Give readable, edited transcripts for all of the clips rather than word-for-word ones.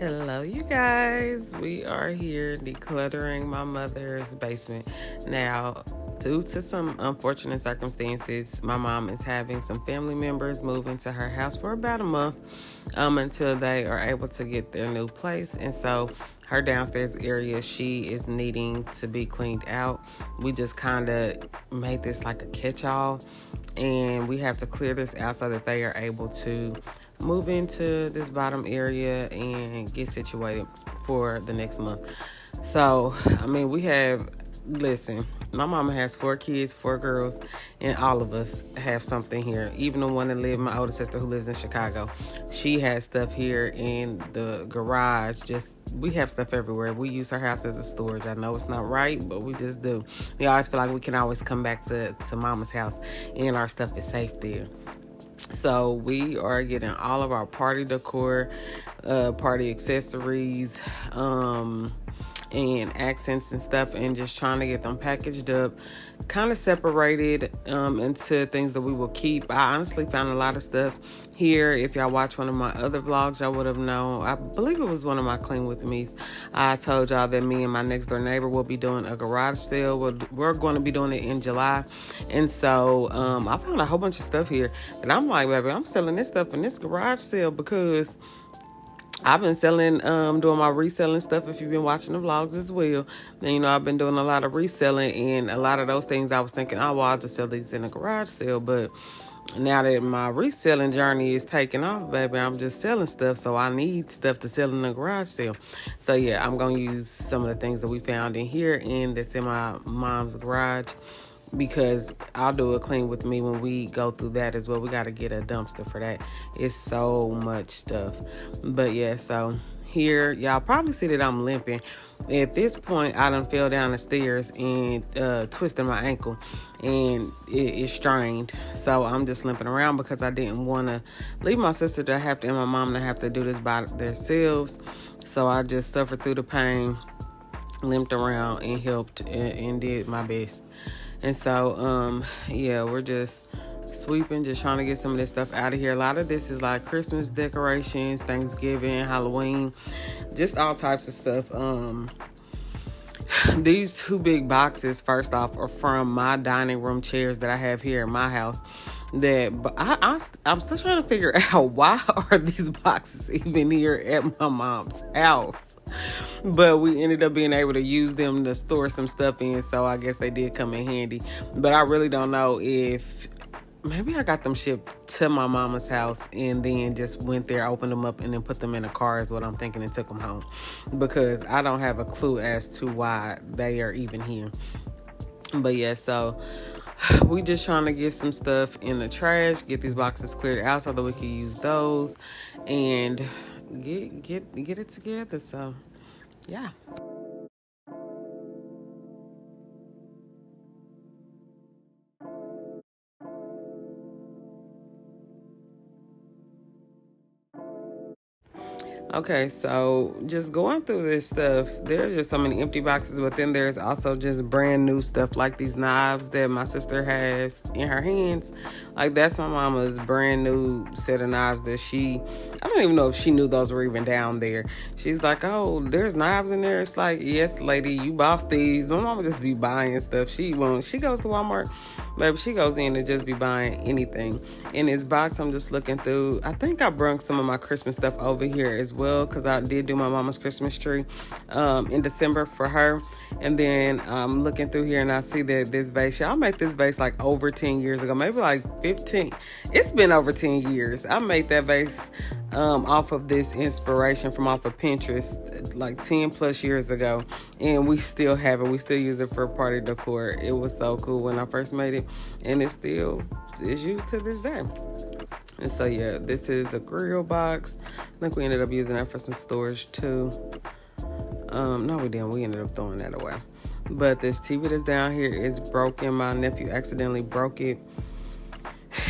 Hello, you guys. We are here decluttering my mother's basement. Now, due to some unfortunate circumstances, my mom is having some family members move into her house for about a month until they are able to get their new place. And so her downstairs area, she is needing to be cleaned out. We just kind of made this like a catch-all, and we have to clear this out so that they are able to move into this bottom area and get situated for the next month. So, listen, my mama has 4 kids, 4 girls, and all of us have something here. Even the one that lives, my older sister who lives in Chicago, she has stuff here in the garage. We have stuff everywhere. We use her house as a storage. I know it's not right, but we just do. We always feel like we can always come back to mama's house and our stuff is safe there. So we are getting all of our party decor, party accessories, and accents and stuff, and just trying to get them packaged up, kind of separated into things that we will keep. I honestly found a lot of stuff here. If y'all watch one of my other vlogs, y'all would have known. I believe it was one of my Clean With Me's. I told y'all that me and my next door neighbor will be doing a garage sale. We're going to be doing it in July. And so I found a whole bunch of stuff here that I'm like, baby, I'm selling this stuff in this garage sale because I've been selling, doing my reselling stuff. If you've been watching the vlogs as well, then I've been doing a lot of reselling, and a lot of those things I was thinking, oh, well, I'll just sell these in a garage sale. But now that my reselling journey is taking off, baby, I'm just selling stuff, so I need stuff to sell in the garage sale. So yeah, I'm gonna use some of the things that we found in here and that's in my mom's garage, because I'll do a Clean With Me when we go through that as well. We got to get a dumpster for that. It's so much stuff. But yeah, so here, y'all probably see that I'm limping. At this point, I done fell down the stairs and twisted my ankle, and it is strained. So I'm just limping around because I didn't want to leave my sister to have to, and my mom to have to do this by themselves. So I just suffered through the pain, limped around, and helped and did my best. And so, we're just sweeping, just trying to get some of this stuff out of here. A lot of this is like Christmas decorations, Thanksgiving, Halloween, just all types of stuff. These 2 big boxes, first off, are from my dining room chairs that I have here in my house. I'm still trying to figure out, why are these boxes even here at my mom's house? But we ended up being able to use them to store some stuff in, so I guess they did come in handy. But I really don't know if maybe I got them shipped to my mama's house and then just went there, opened them up, and then put them in a car is what I'm thinking, and took them home, because I don't have a clue as to why they are even here. But yeah, so we just trying to get some stuff in the trash, get these boxes cleared out so that we can use those and get it together. So yeah. Okay, so just going through this stuff, there's just so many empty boxes, but then there's also just brand new stuff, like these knives that my sister has in her hands. Like, that's my mama's brand new set of knives that I don't even know if she knew those were even down there. She's like, oh, there's knives in there. It's like, yes, lady, you bought these. My mama just be buying stuff. She goes to Walmart, baby, she goes in and just be buying anything. In this box, I'm just looking through. I think I brought some of my Christmas stuff over here as well, because I did do my mama's Christmas tree in December for her. And then I'm looking through here and I see that this vase, y'all made this vase like over 10 years ago, maybe like 15. It's been over 10 years. I made that vase off of this inspiration from off of Pinterest like 10 plus years ago, and we still have it. We still use it for party decor. It was so cool when I first made it, and it still is used to this day. And so yeah, this is a grill box. I think we ended up using that for some storage too. No, we didn't. We ended up throwing that away. But this TV that's down here is broken. My nephew accidentally broke it.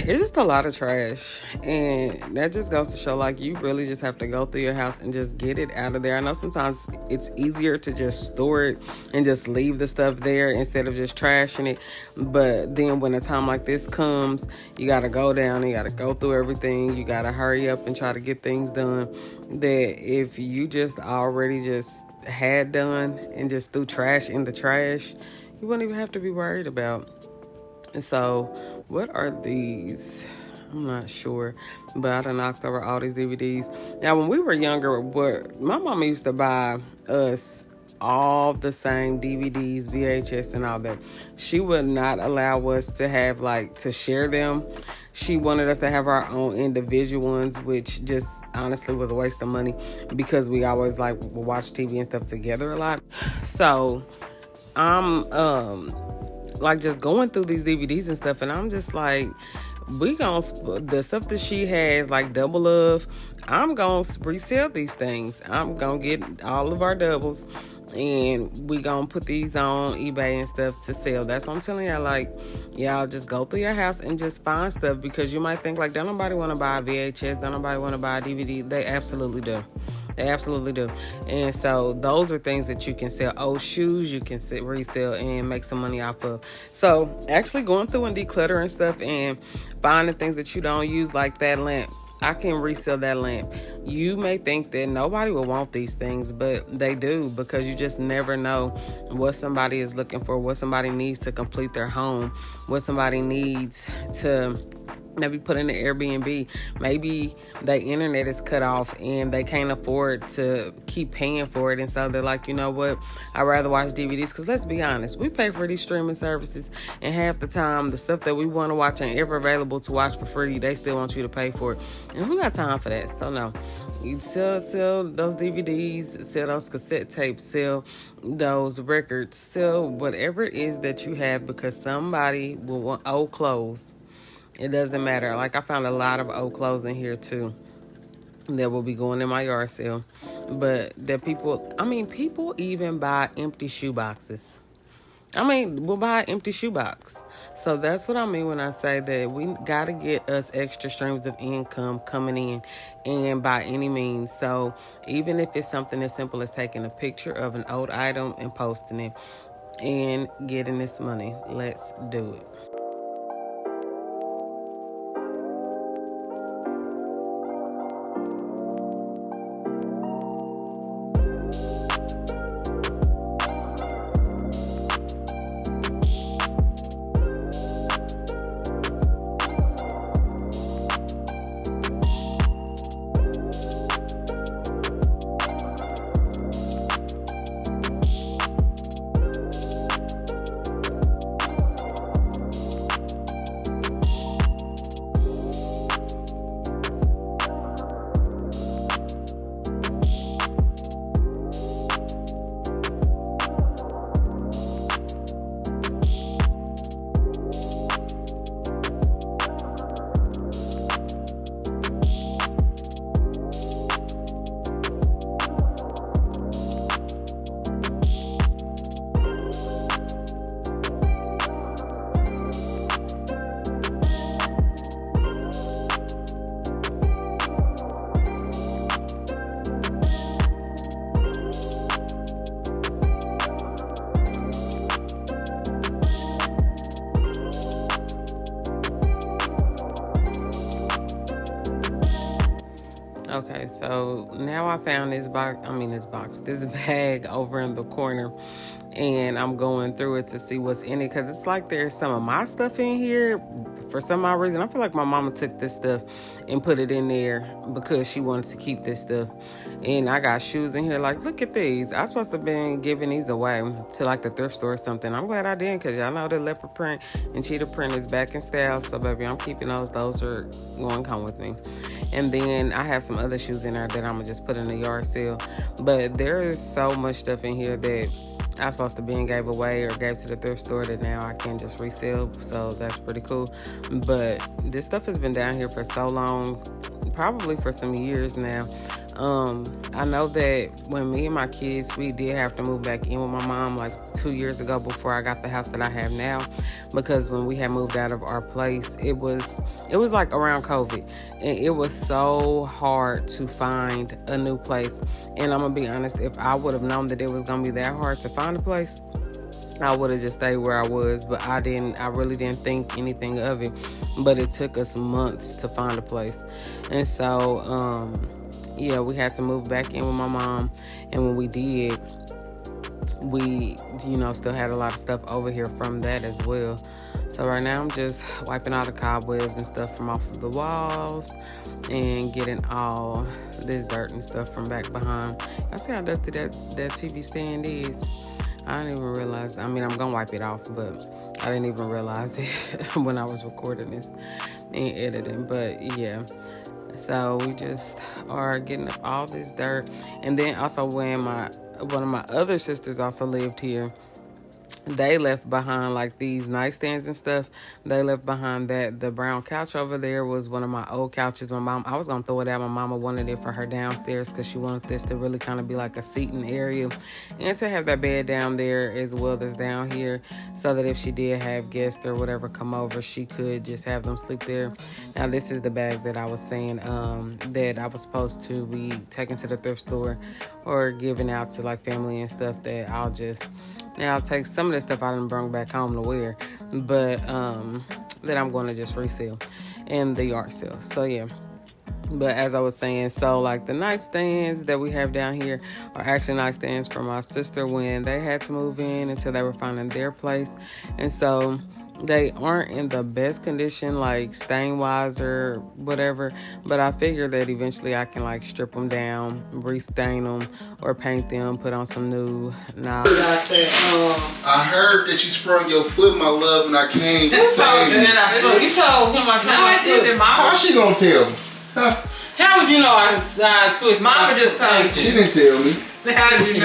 it's just a lot of trash, and that just goes to show, like, you really just have to go through your house and just get it out of there. I know sometimes it's easier to just store it and just leave the stuff there instead of just trashing it, but then when a time like this comes, you got to go down, you got to go through everything, you got to hurry up and try to get things done that if you just already just had done and just threw trash in the trash, you wouldn't even have to be worried about. And so, what are these? I'm not sure, but I done knocked over all these DVDs. Now, when we were younger, my mama used to buy us all the same DVDs, VHS, and all that. She would not allow us to have, like, to share them. She wanted us to have our own individual ones, which just honestly was a waste of money because we always, like, would watch TV and stuff together a lot. So, I'm, like, just going through these DVDs and stuff, and I'm just like, the stuff that she has, like, double of, I'm gonna resell these things. I'm gonna get all of our doubles, and we gonna put these on eBay and stuff to sell. That's what I'm telling y'all. Like, y'all just go through your house and just find stuff, because you might think, like, don't nobody want to buy a VHS, don't nobody want to buy a DVD. They absolutely do. They absolutely do. And so those are things that you can sell. Old shoes you can resell and make some money off of. So actually going through and declutter and stuff and finding things that you don't use, like that lamp. I can resell that lamp. You may think that nobody will want these things, but they do, because you just never know what somebody is looking for, what somebody needs to complete their home, what somebody needs to maybe put in the Airbnb. Maybe the internet is cut off and they can't afford to keep paying for it, and so they're like, you know what, I'd rather watch DVDs. Because let's be honest, we pay for these streaming services, and half the time the stuff that we want to watch ain't ever available to watch for free. They still want you to pay for it, and who got time for that? So no, you sell those DVDs, sell those cassette tapes, sell those records, sell whatever it is that you have, because somebody will want old clothes. It doesn't matter. Like, I found a lot of old clothes in here too that will be going in my yard sale. But that people even buy empty shoe boxes. We'll buy an empty shoebox. So that's what I mean when I say that we got to get us extra streams of income coming in, and by any means. So even if it's something as simple as taking a picture of an old item and posting it and getting this money, let's do it. Okay, so now I found this bag over in the corner, and I'm going through it to see what's in it, because it's like there's some of my stuff in here. For some odd reason, I feel like my mama took this stuff and put it in there because she wanted to keep this stuff. And I got shoes in here, like, look at these. I was supposed to have been giving these away to, like, the thrift store or something. I'm glad I didn't, because y'all know the leopard print and cheetah print is back in style. So, baby, I'm keeping those. Those are going to come with me. And then I have some other shoes in there that I'm going to just put in the yard sale. But there is so much stuff in here that I was supposed to be and gave away or gave to the thrift store that now I can just resell. So that's pretty cool. But this stuff has been down here for so long, probably for some years now. I know that when me and my kids, we did have to move back in with my mom like 2 years ago before I got the house that I have now, because when we had moved out of our place, it was like around COVID, and it was so hard to find a new place. And I'm gonna be honest, if I would have known that it was gonna be that hard to find a place, I would have just stayed where I was, but I really didn't think anything of it. But it took us months to find a place. And so, yeah, we had to move back in with my mom. And when we did, we, still had a lot of stuff over here from that as well. So right now I'm just wiping all the cobwebs and stuff from off of the walls and getting all this dirt and stuff from back behind. I see how dusty that TV stand is. I didn't even realize. I mean, I'm going to wipe it off, but I didn't even realize it when I was recording this and editing. But, yeah. So, we just are getting up all this dirt. And then also when one of my other sisters also lived here, they left behind like these nightstands and stuff. They left behind that. The brown couch over there was one of my old couches. I was going to throw it out. My mama wanted it for her downstairs because she wanted this to really kind of be like a seating area, and to have that bed down there as well as down here, so that if she did have guests or whatever come over, she could just have them sleep there. Now, this is the bag that I was saying that I was supposed to be taking to the thrift store or giving out to like family and stuff, that I'll take some of the stuff I done brought back home to wear, but that I'm going to just resell in the yard sale. So, yeah. But as I was saying, so like the nightstands that we have down here are actually nightstands for my sister when they had to move in until they were finding their place. And so they aren't in the best condition, like stain-wise or whatever, but I figure that eventually I can like strip them down, restain them, or paint them, put on some new knobs. I heard that you sprung your foot, my love, and I came to save you. You told him I sprung my foot. How she gonna tell me? How would you know I twisted? Mama just told you. She didn't tell me. How did you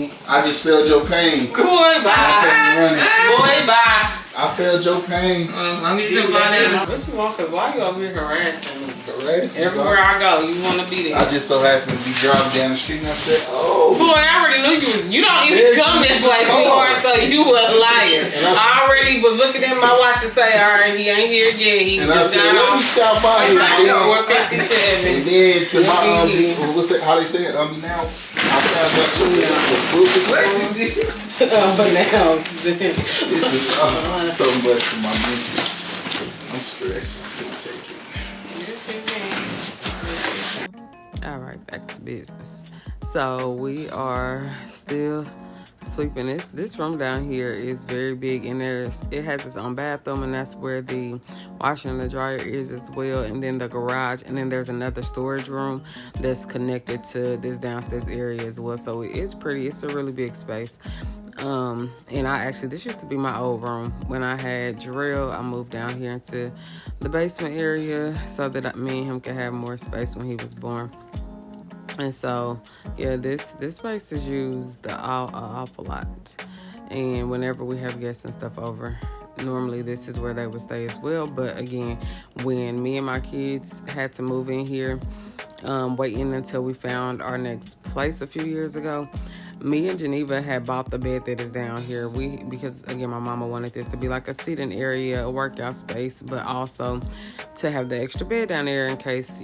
know? I just felt your pain. Boy, bye. Boy, bye. I felt your pain. As long as you can find out. What you want? Cause why you over here harassing me? Harassing? Everywhere I go, you want to be there. I just so happened to be driving down the street and I said, oh. Boy, I already knew you was. You don't even come this way, sweetheart, so you a liar. I already was looking at my watch to say, all right, he ain't here yet. He and just I said, let me stop by here. Like 4:57. And then to my what's it? How they say it? Unbeknownst. I found out the book is unbeknownst. This is so much for my mental. I'm stressed. I couldn't take it. All right, back to business. So we are still sweeping this room down here is very big, and it has its own bathroom, and that's where the washer and the dryer is as well, and then the garage, and then there's another storage room that's connected to this downstairs area as well. So it's a really big space. And this used to be my old room. When I had Jarrell, I moved down here into the basement area so that me and him could have more space when he was born. And so, yeah, this space is used an awful lot. And whenever we have guests and stuff over, normally this is where they would stay as well. But again, when me and my kids had to move in here, waiting until we found our next place a few years ago, me and Geneva had bought the bed that is down here. Because again, my mama wanted this to be like a seating area, a workout space, but also to have the extra bed down there in case,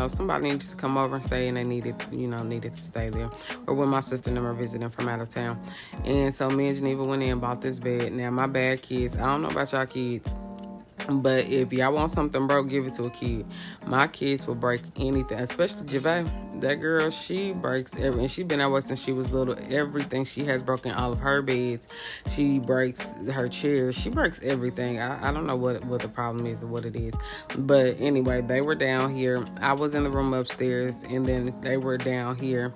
somebody needs to come over and stay and they needed to stay there. Or when my sister and them are visiting from out of town. And so me and Geneva went in and bought this bed. Now, my bad kids, I don't know about y'all kids, but if y'all want something broke, give it to a kid. My kids will break anything, especially Javay. That girl, she breaks everything. And she's been that way since she was little. Everything. She has broken all of her beds. She breaks her chairs. She breaks everything. I don't know what the problem is or what it is. But anyway, they were down here. I was in the room upstairs, and then they were down here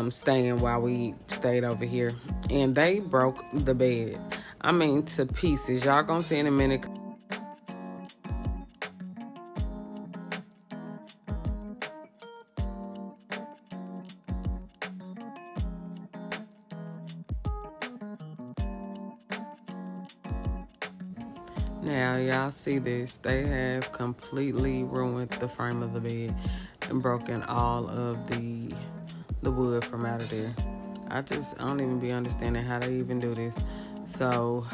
staying while we stayed over here. And they broke the bed. I mean, to pieces. Y'all gonna see in a minute. Now, y'all see this. They have completely ruined the frame of the bed. and broken all of the wood from out of there. I don't even be understanding how they even do this. So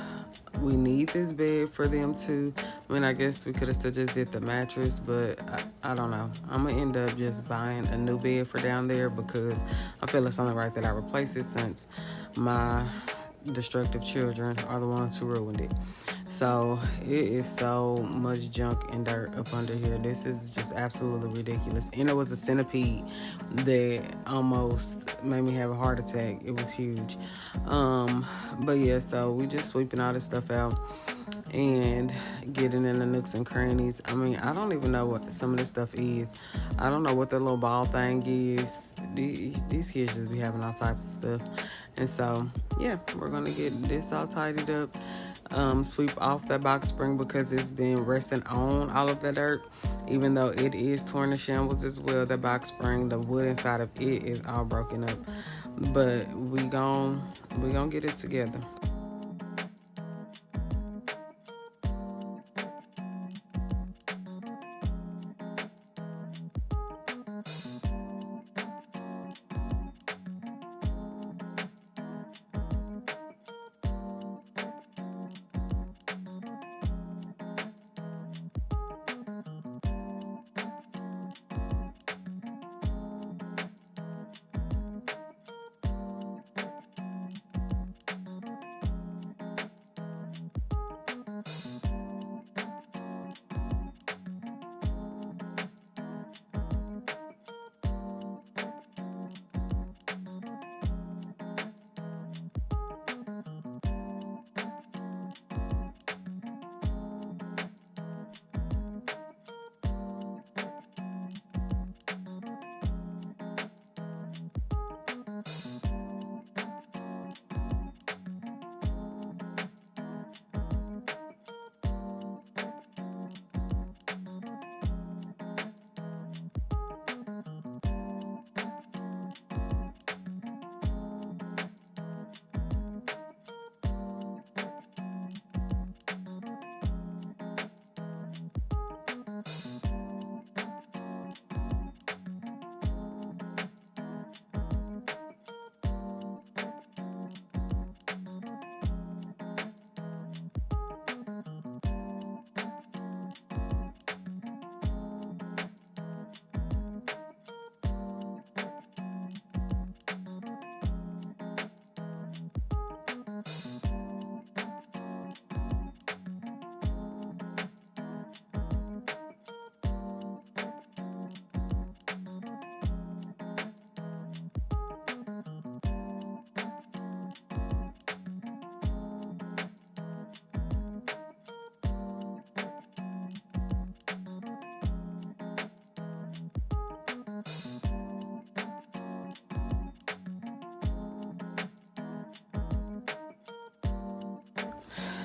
we need this bed for them to, I mean, I guess we could have still just did the mattress, but I don't know. I'm going to end up just buying a new bed for down there because I feel it's only right that I replace it since my destructive children are the ones who ruined it. So it is so much junk and dirt up under here. This is just absolutely ridiculous. And it was a centipede that almost made me have a heart attack. It was huge. But yeah, so we just sweeping all this stuff out and getting in the nooks and crannies. I mean, I don't even know what some of this stuff is. I don't know what the little ball thing is. These kids just be having all types of stuff. And so, yeah, we're going to get this all tidied up. Sweep off that box spring because it's been resting on all of the dirt. Even though it is torn to shambles as well, the box spring, the wood inside of it is all broken up. But we gon' get it together.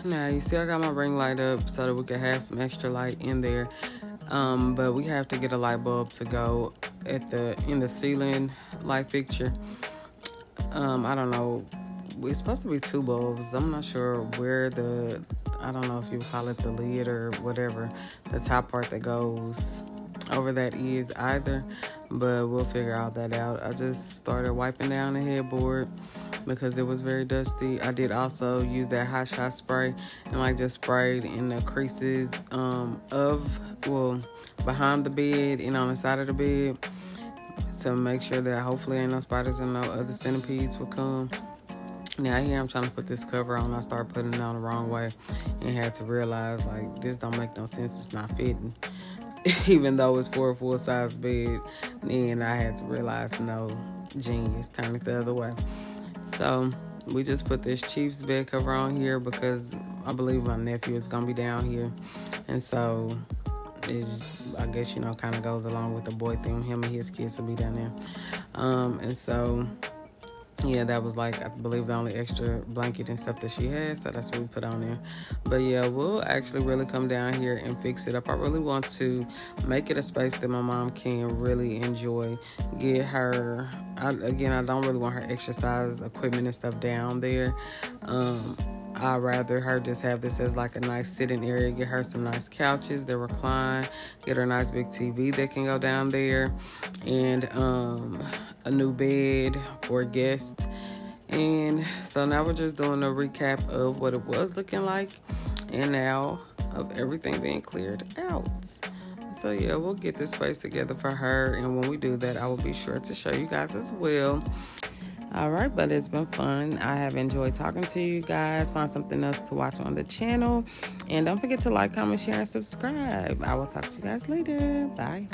Now, you see I got my ring light up so that we can have some extra light in there. But we have to get a light bulb to go in the ceiling light fixture. I don't know. It's supposed to be 2 bulbs. I'm not sure where I don't know if you call it the lid or whatever, the top part that goes over that is either. But we'll figure all that out. I just started wiping down the headboard because it was very dusty. I did also use that hot shot spray and just sprayed in the creases behind the bed and on the side of the bed to make sure that hopefully ain't no spiders and no other centipedes will come. Now here I'm trying to put this cover on. I started putting it on the wrong way and had to realize this don't make no sense. It's not fitting. Even though it's for a full-size bed, then I had to realize, no, genius, turn it the other way. So we just put this Chiefs bed cover on here because I believe my nephew is going to be down here. And so I guess, kind of goes along with the boy thing. Him and his kids will be down there. And so, yeah, that was I believe the only extra blanket and stuff that she had. So that's what we put on there. But yeah, we'll actually really come down here and fix it up. I really want to make it a space that my mom can really enjoy. Get her, I don't really want her exercise equipment and stuff down there. I'd rather her just have this as like a nice sitting area, get her some nice couches that recline, get her a nice big TV that can go down there, and a new bed for guests. And so now we're just doing a recap of what it was looking like and now of everything being cleared out. So yeah, we'll get this space together for her, and when we do that, I will be sure to show you guys as well. All right, but it's been fun. I have enjoyed talking to you guys. Find something else to watch on the channel, and don't forget to like, comment, share, and subscribe. I will talk to you guys later. Bye.